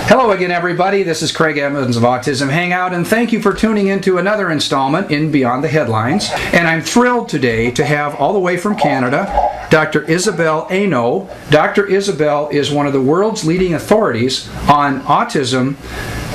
Hello again, everybody. This is Craig Evans of Autism Hangout, and thank you for tuning into another installment in Beyond the Headlines. And I'm thrilled today to have, all the way from Canada, Dr. Isabelle Henault. Dr. Isabelle is one of the world's leading authorities on autism,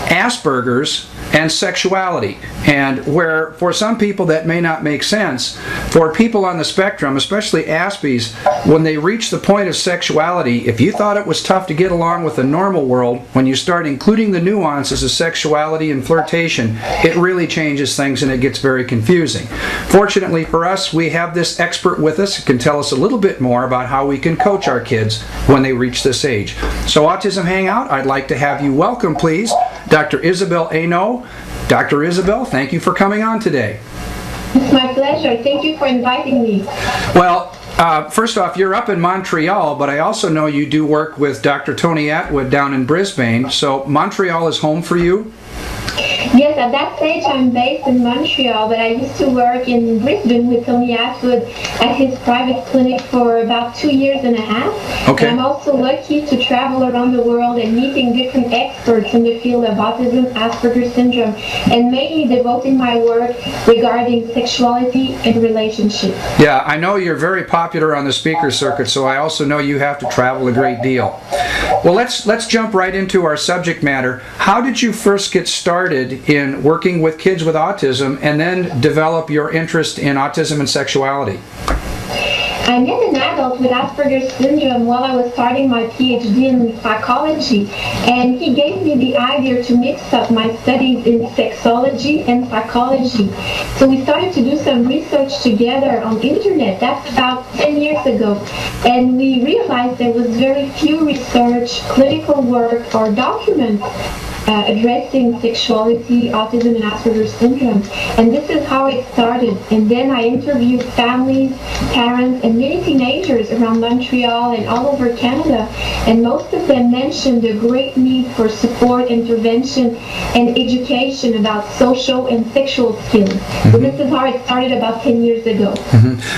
Aspergers, and sexuality. And where for some people that may not make sense, for people on the spectrum, especially Aspies, when they reach the point of sexuality, if you thought it was tough to get along with the normal world, when you start including the nuances of sexuality and flirtation, it really changes things and it gets very confusing. Fortunately for us, we have this expert with us who can tell us a little bit more about how we can coach our kids when they reach this age. So Autism Hangout, I'd like to have you welcome, please, Dr. Isabelle Henault. Dr. Isabelle, thank you for coming on today. It's my pleasure. Thank you for inviting me. Well, first off, you're up in Montreal, but I also know you do work with Dr. Tony Atwood down in Brisbane, so Montreal is home for you? Yes, at that stage I'm based in Montreal, but I used to work in Brisbane with Tony Atwood at his private clinic for about 2 years and a half. Okay. And I'm also lucky to travel around the world and meeting different experts in the field of autism, Asperger syndrome, and mainly devoting my work regarding sexuality and relationships. Yeah, I know you're very popular on the speaker circuit, so I also know you have to travel a great deal. Well, let's jump right into our subject matter. How did you first get started in working with kids with autism and then develop your interest in autism and sexuality? I met an adult with Asperger syndrome while I was starting my PhD in psychology, and he gave me the idea to mix up my studies in sexology and psychology. So we started to do some research together on the internet. That's about 10 years ago. And we realized there was very few research, clinical work, or documents addressing sexuality, autism, and Asperger syndrome. And this is how it started. And then I interviewed families, parents, and many teenagers around Montreal and all over Canada. And most of them mentioned the great need for support, intervention, and education about social and sexual skills. So this is how it started about 10 years ago.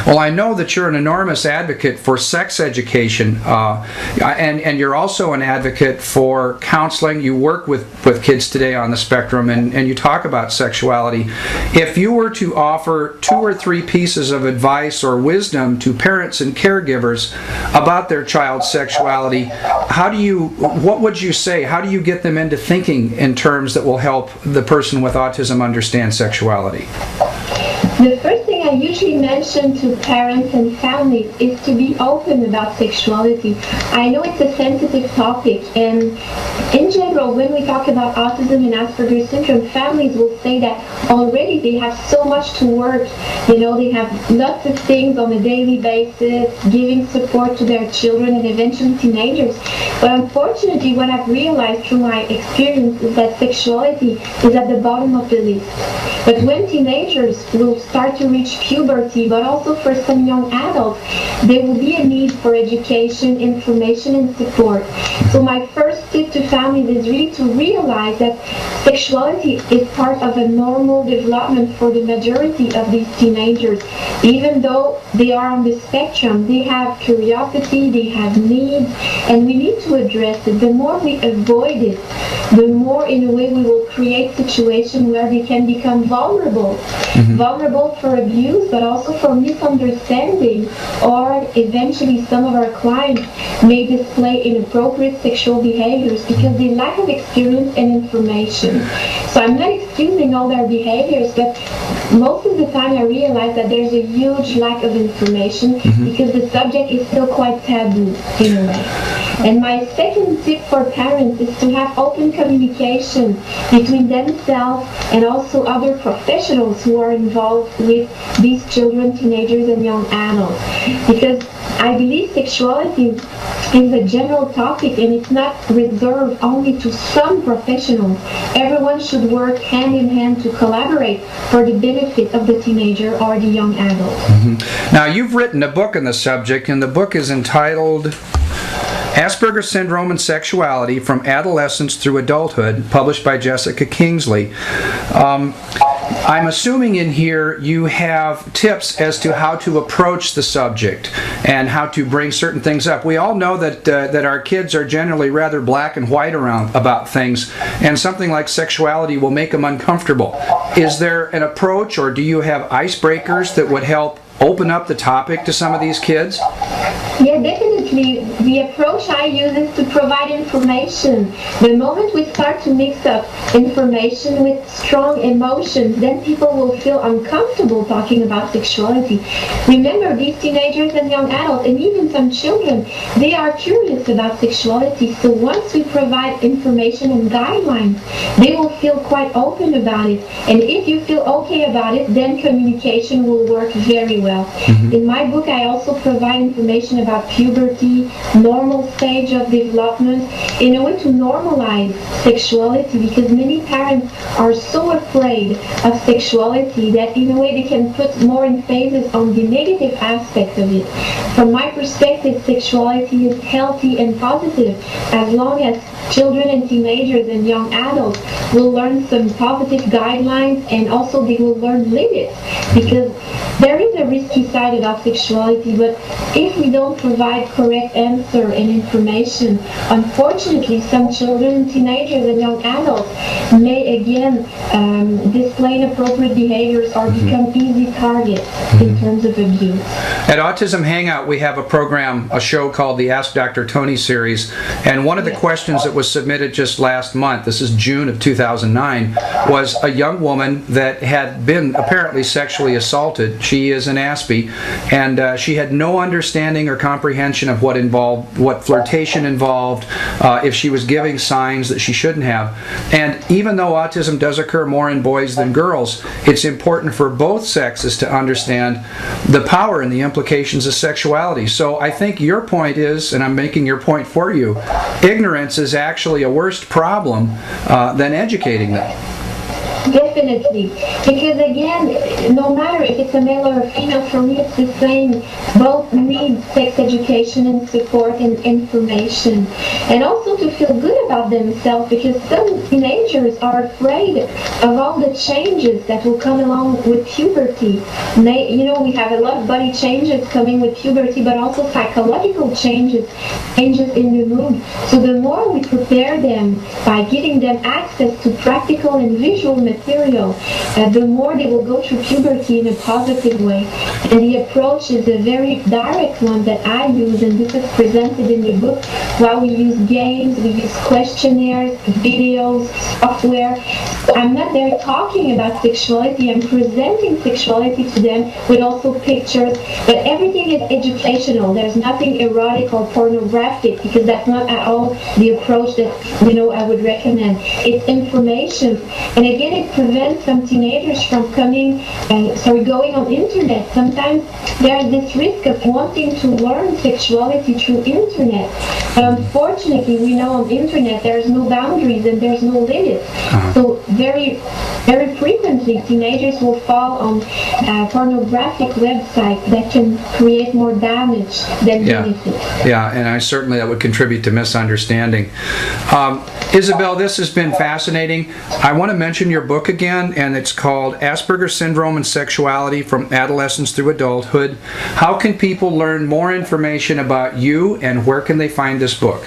Well, I know that you're an enormous advocate for sex education, and you're also an advocate for counseling. You work with kids today on the spectrum, and you talk about sexuality. If you were to offer 2 or 3 pieces of advice or wisdom to parents and caregivers about their child's sexuality, what would you say? How do you get them into thinking in terms that will help the person with autism understand sexuality? The first thing I usually mention to parents and families is to be open about sexuality. I know it's a sensitive topic, and in general, when we talk about autism and Asperger syndrome, families will say that already they have so much to work. You know, they have lots of things on a daily basis, giving support to their children and eventually teenagers. But unfortunately, what I've realized through my experience is that sexuality is at the bottom of the list. But when teenagers will start to reach puberty, but also for some young adults, there will be a need for education, information, and support. So my first tip to families is really to realize that sexuality is part of a normal development for the majority of these teenagers. Even though they are on the spectrum, they have curiosity, they have needs, and we need to address it. The more we avoid it, the more in a way we will create situations where they can become vulnerable. Vulnerable for abuse, but also for misunderstanding, or eventually some of our clients may display inappropriate sexual behaviors because they lack of experience and information. So I'm not excusing all their behaviors, but most of the time I realize that there's a huge lack of information because the subject is still quite taboo in a way. And my second tip for parents is to have open communication between themselves and also other professionals who are involved with these children, teenagers, and young adults. Because I believe sexuality is a general topic and it's not reserved only to some professionals. Everyone should work hand in hand to collaborate for the benefit of the teenager or the young adult. Now, you've written a book on the subject, and the book is entitled Asperger Syndrome and Sexuality from Adolescence through Adulthood, published by Jessica Kingsley. I'm assuming in here you have tips as to how to approach the subject and how to bring certain things up. We all know that that our kids are generally rather black and white about things, and something like sexuality will make them uncomfortable. Is there an approach, or do you have icebreakers that would help open up the topic to some of these kids? Yeah, definitely. The approach I use is to provide information. The moment we start to mix up information with strong emotions, then people will feel uncomfortable talking about sexuality. Remember, these teenagers and young adults, and even some children, they are curious about sexuality. So once we provide information and guidelines, they will feel quite open about it. And if you feel okay about it, then communication will work very well. In my book, I also provide information about puberty, normal stage of development, in a way to normalize sexuality, because many parents are so afraid of sexuality that in a way they can put more emphasis on the negative aspect of it. From my perspective, sexuality is healthy and positive as long as children and teenagers and young adults will learn some positive guidelines, and also they will learn limits, because there is a risky side about sexuality, but if we don't provide correct answer and information, unfortunately some children, teenagers and young adults may again display inappropriate behaviors or become easy targets in terms of abuse. At Autism Hangout, we have a show called the Ask Dr. Tony series, and one of the questions that was submitted just last month, this is June of 2009, was a young woman that had been apparently sexually assaulted. She is an Aspie, and she had no understanding or comprehension of what flirtation involved, if she was giving signs that she shouldn't have. And even though autism does occur more in boys than girls, it's important for both sexes to understand the power and the implications of sexuality. So I think your point is, and I'm making your point for you, ignorance is actually a worse problem than educating them. Definitely, because again, no matter if it's a male or a female, for me it's the same. Both need sex education and support and information, and also to feel good about themselves, because some teenagers are afraid of all the changes that will come along with puberty. We have a lot of body changes coming with puberty, but also psychological changes in the mood. So the more we prepare them by giving them access to practical and visual material, the more they will go through puberty in a positive way. And the approach is a very direct one that I use, and this is presented in the book, while we use games, we use questionnaires, videos, software. I'm not there talking about sexuality, I'm presenting sexuality to them with also pictures, but everything is educational. There's nothing erotic or pornographic, because that's not at all the approach that I would recommend. It's information, and again, it prevents some teenagers from going on internet. Sometimes there's this risk of wanting to learn sexuality through internet, but unfortunately we know on internet there's no boundaries and there's no limits. So very, very frequently teenagers will fall on pornographic websites that can create more damage than benefit. Yeah, and that would contribute to misunderstanding. Isabelle, this has been fascinating. I want to mention your book again, and it's called Asperger Syndrome and Sexuality from Adolescence through Adulthood. How can people learn more information about you, and where can they find this book?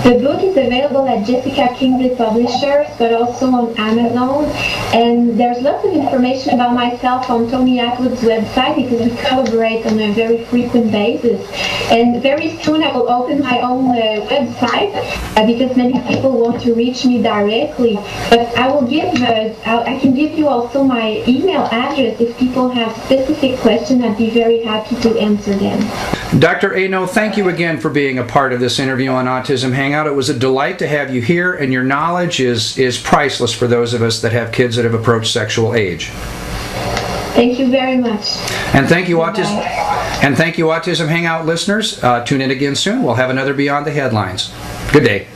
The book is available at Jessica Kingsley Publishers, but also on Amazon. And there's lots of information about myself on Tony Atwood's website, because we collaborate on a very frequent basis. And very soon I will open my own website, because many people want to reach me directly. But I can give you also my email address. If people have specific questions, I'd be very happy to answer them. Dr. Henault, thank you again for being a part of this interview on Autism Hangout. It was a delight to have you here, and your knowledge is priceless for those of us that have kids that have approached sexual age. Thank you very much. And thank you, Autism Hangout listeners. Tune in again soon. We'll have another Beyond the Headlines. Good day.